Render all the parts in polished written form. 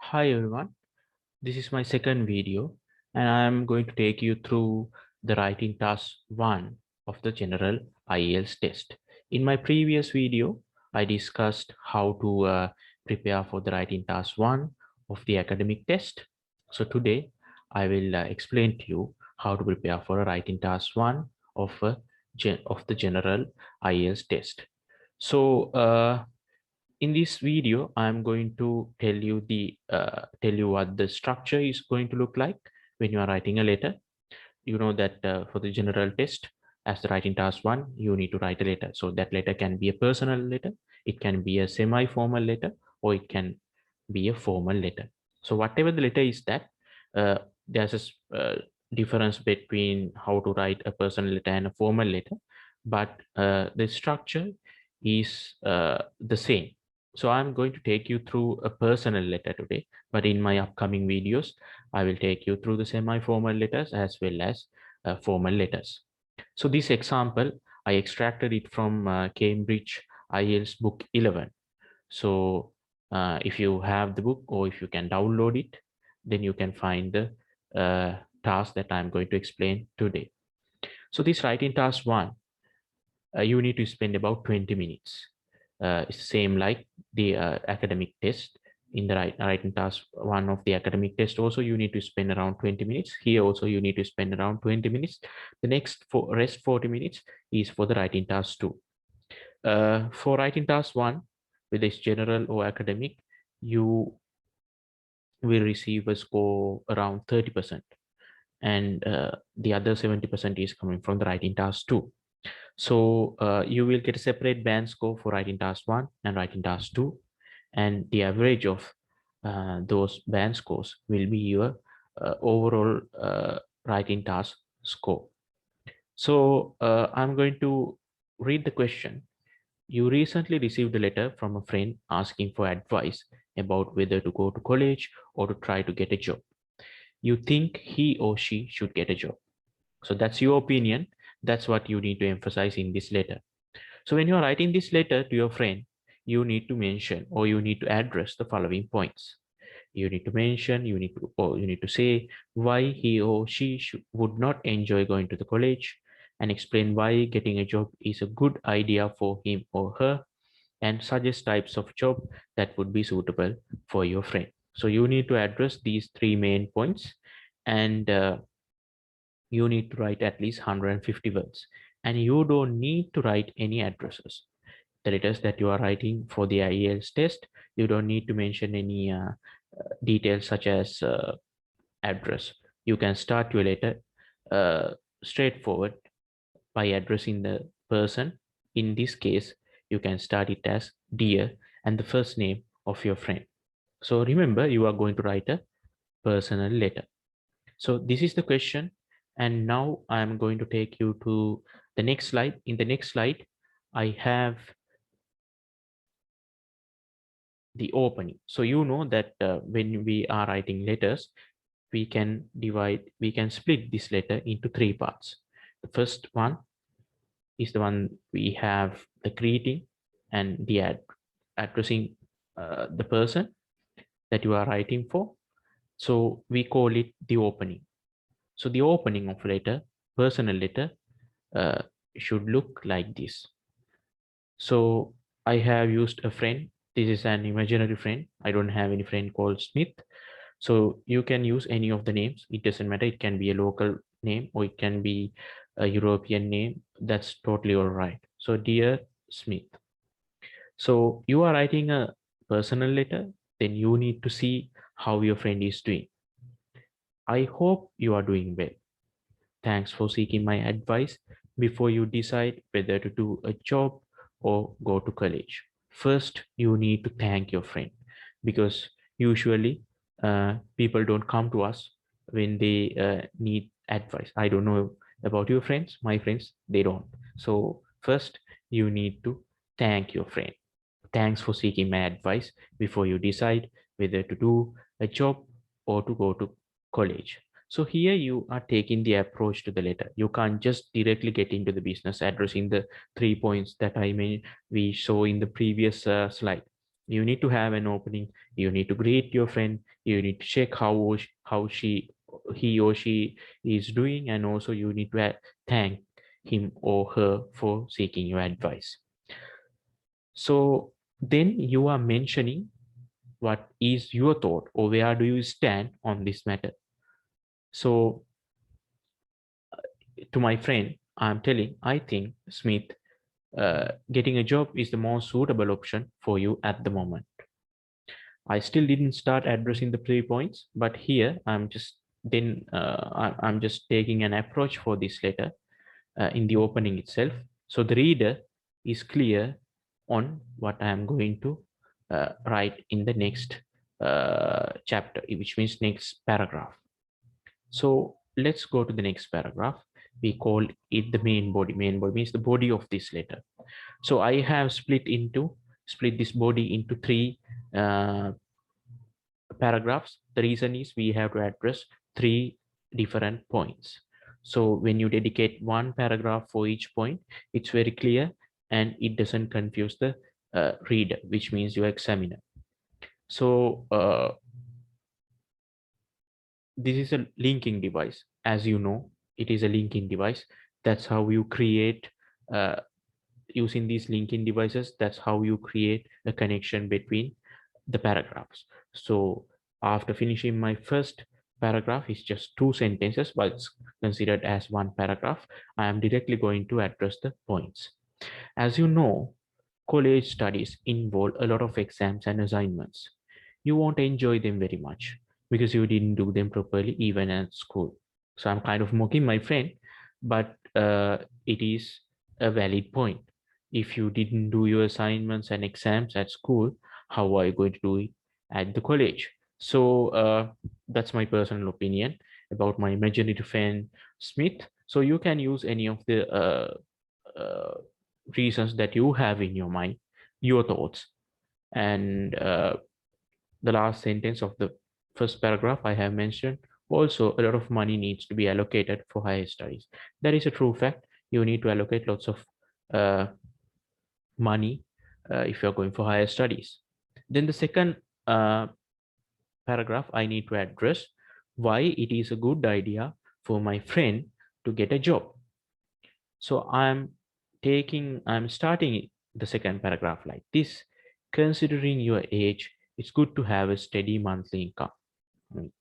Hi everyone, this is my second video and I am going to take you through the writing task 1 of the general IELTS test. In my previous video, I discussed how to prepare for the writing task 1 of the academic test. So today I will explain to you how to prepare for a writing task 1 of, of the general IELTS test. So in this video, I'm going to tell you what the structure is going to look like when you are writing a letter. You know that for the general test, as the writing task 1, you need to write a letter. So that letter can be a personal letter, it can be a semi-formal letter, or it can be a formal letter. So whatever the letter is that, there's a difference between how to write a personal letter and a formal letter, but the structure is the same. So I'm going to take you through a personal letter today, but in my upcoming videos, I will take you through the semi-formal letters as well as formal letters. So this example, I extracted it from Cambridge IELTS book 11. So if you have the book or if you can download it, then you can find the task that I'm going to explain today. So this writing task 1, you need to spend about 20 minutes. It's same like the academic test. In the writing task 1 of the academic test also, you need to spend around 20 minutes. Here also you need to spend around 20 minutes. The next rest 40 minutes is for the writing task 2. For writing task 1, whether it's general or academic, you will receive a score around 30%, and the other 70% is coming from the writing task 2. So you will get a separate band score for writing task 1 and writing task 2, and the average of those band scores will be your overall writing task score. So I'm going to read the question. You recently received a letter from a friend asking for advice about whether to go to college or to try to get a job. You think he or she should get a job. So that's your opinion. That's what you need to emphasize in this letter. So when you're writing this letter to your friend, you need to mention or you need to address the following points. You need to mention, you need to say why he or she would not enjoy going to the college, and explain why getting a job is a good idea for him or her, and suggest types of job that would be suitable for your friend. So you need to address these three main points, and you need to write at least 150 words, and you don't need to write any addresses. The letters that you are writing for the IELTS test, you don't need to mention any details such as address. You can start your letter uh, straightforward by addressing the person. In this case, you can start it as dear and the first name of your friend. So remember, you are going to write a personal letter. So this is the question, and now I am going to take you to the next slide. In the next slide, I have the opening. So you know that when we are writing letters, we can split this letter into three parts. The first one is the one we have the greeting and the addressing the person that you are writing for. So we call it the opening. So the opening of letter, personal letter, uh, should look like this. So I have used a friend. This is an imaginary friend. I don't have any friend called Smith. So you can use any of the names. It doesn't matter. It can be a local name or it can be a European name. That's totally all right. So dear Smith. So you are writing a personal letter, then you need to see how your friend is doing. I hope you are doing well. Thanks for seeking my advice before you decide whether to do a job or go to college. First, you need to thank your friend, because usually people don't come to us when they need advice. I don't know about your friends, my friends, they don't. So first, you need to thank your friend. Thanks for seeking my advice before you decide whether to do a job or to go to college. So here you are taking the approach to the letter. You can't just directly get into the business addressing the 3 points that we saw in the previous slide. You need to have an opening. You need to greet your friend. You need to check he or she is doing, and also you need to thank him or her for seeking your advice. So then you are mentioning what is your thought, or where do you stand on this matter. So to my friend, I'm telling, I think, Smith, getting a job is the most suitable option for you at the moment. I still didn't start addressing the 3 points, but here I'm just taking an approach for this letter in the opening itself. So the reader is clear on what I am going to write in the next chapter, which means next paragraph. So let's go to the next paragraph. We call it the main body. Main body means the body of this letter. So I have split this body into three uh, paragraphs. The reason is we have to address three different points. So when you dedicate one paragraph for each point, it's very clear and it doesn't confuse the reader, which means your examiner. So this is a linking device. As you know, it is a linking device. That's how you create, using these linking devices, that's how you create a connection between the paragraphs. So after finishing my first paragraph, is just 2 sentences, but it's considered as one paragraph. I am directly going to address the points. As you know, college studies involve a lot of exams and assignments. You won't enjoy them very much because you didn't do them properly even at school. So I'm kind of mocking my friend, but it is a valid point. If you didn't do your assignments and exams at school, how are you going to do it at the college? So that's my personal opinion about my imaginary friend Smith. So you can use any of the uh, reasons that you have in your mind, your thoughts. And the last sentence of the first paragraph I have mentioned, also a lot of money needs to be allocated for higher studies. That is a true fact. You need to allocate lots of uh, money if you're going for higher studies. Then the second uh, paragraph, I need to address why it is a good idea for my friend to get a job. So I'm starting the second paragraph like this. Considering your age, it's good to have a steady monthly income. I mean,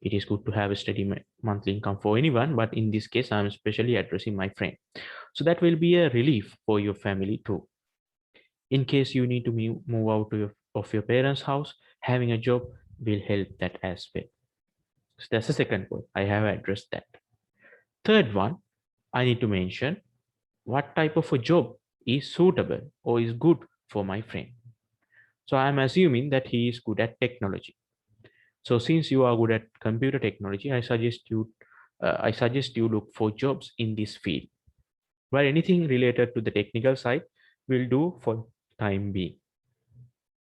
it is good to have a steady monthly income for anyone, but in this case, I'm especially addressing my friend. So that will be a relief for your family too. In case you need to move out of your parents' house, having a job will help that as well. So that's the second point. I have addressed that. Third one, I need to mention what type of a job is suitable or is good for my friend. So I'm assuming that he is good at technology. So since you are good at computer technology, I suggest you look for jobs in this field, where anything related to the technical side will do for time being.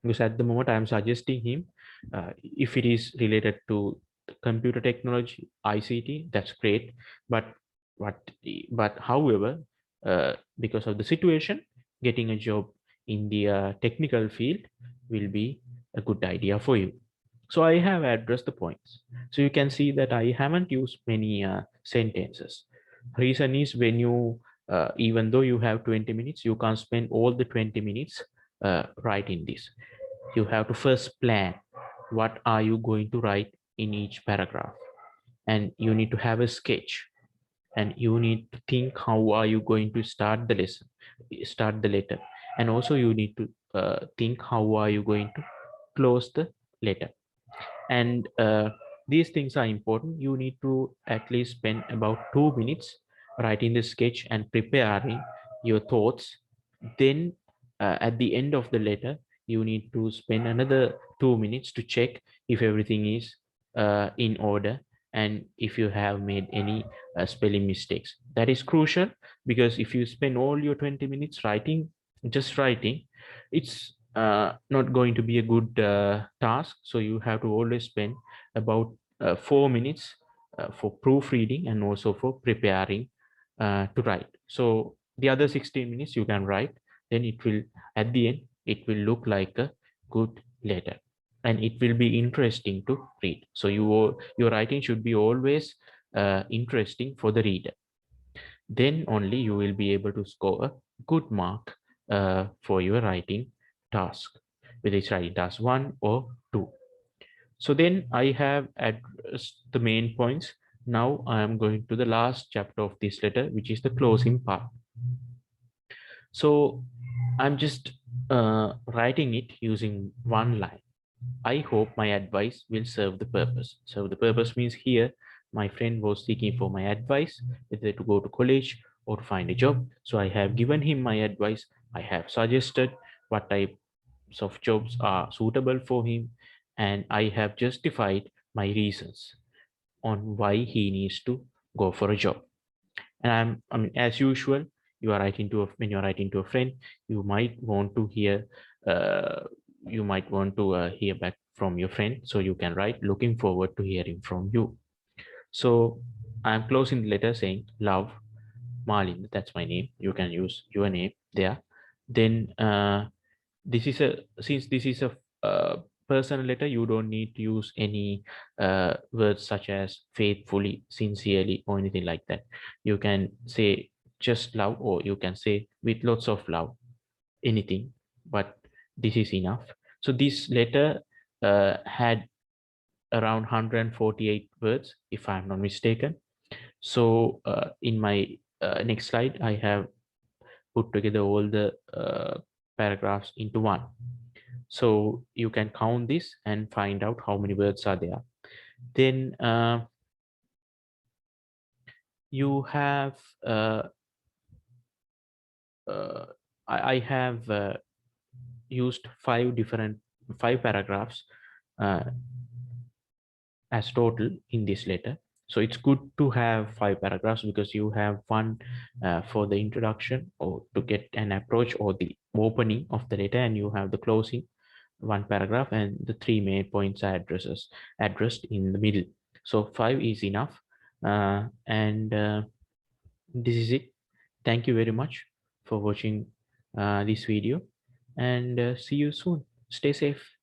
Because at the moment I'm suggesting him, if it is related to computer technology, ICT, that's great. But what but however, because of the situation, getting a job in the technical field will be a good idea for you. So I have addressed the points. So you can see that I haven't used many sentences. Reason is, when you even though you have 20 minutes, you can't spend all the 20 minutes writing this. You have to first plan what are you going to write in each paragraph, and you need to have a sketch, and you need to think how are you going to start the letter, and also you need to think how are you going to close the letter. And these things are important. You need to at least spend about 2 minutes writing the sketch and preparing your thoughts. Then at the end of the letter, you need to spend another 2 minutes to check if everything is in order, and if you have made any spelling mistakes. That is crucial, because if you spend all your 20 minutes just writing, it's not going to be a good task. So you have to always spend about 4 minutes for proofreading and also for preparing to write. So the other 16 minutes you can write, then it will, at the end, it will look like a good letter, and it will be interesting to read. So your writing should be always interesting for the reader. Then only you will be able to score a good mark for your writing task, whether it's writing task 1 or 2. So then I have addressed the main points. Now I am going to the last chapter of this letter, which is the closing part. So I'm just writing it using one line. I hope my advice will serve the purpose. So the purpose means here, my friend was seeking for my advice, whether to go to college or to find a job. So I have given him my advice. I have suggested what types of jobs are suitable for him, and I have justified my reasons on why he needs to go for a job. And I mean, as usual, you are writing to when you're writing to a friend, you might want to hear, uh, hear back from your friend. So you can write, looking forward to hearing from you. So I'm closing the letter saying, love, Malin. That's my name. You can use your name there. Then this is a since this is a personal letter, you don't need to use any words such as faithfully, sincerely, or anything like that. You can say just love, or you can say with lots of love, anything, but this is enough. So this letter had around 148 words, if I'm not mistaken. So in my next slide, I have put together all the paragraphs into one. So you can count this and find out how many words are there. Then you have uh, I have used five paragraphs uh, as total in this letter. So it's good to have five paragraphs, because you have one for the introduction, or to get an approach, or the opening of the letter, and you have the closing, one paragraph, and the three main points are addressed in the middle. So five is enough. And this is it. Thank you very much for watching this video, and see you soon. Stay safe.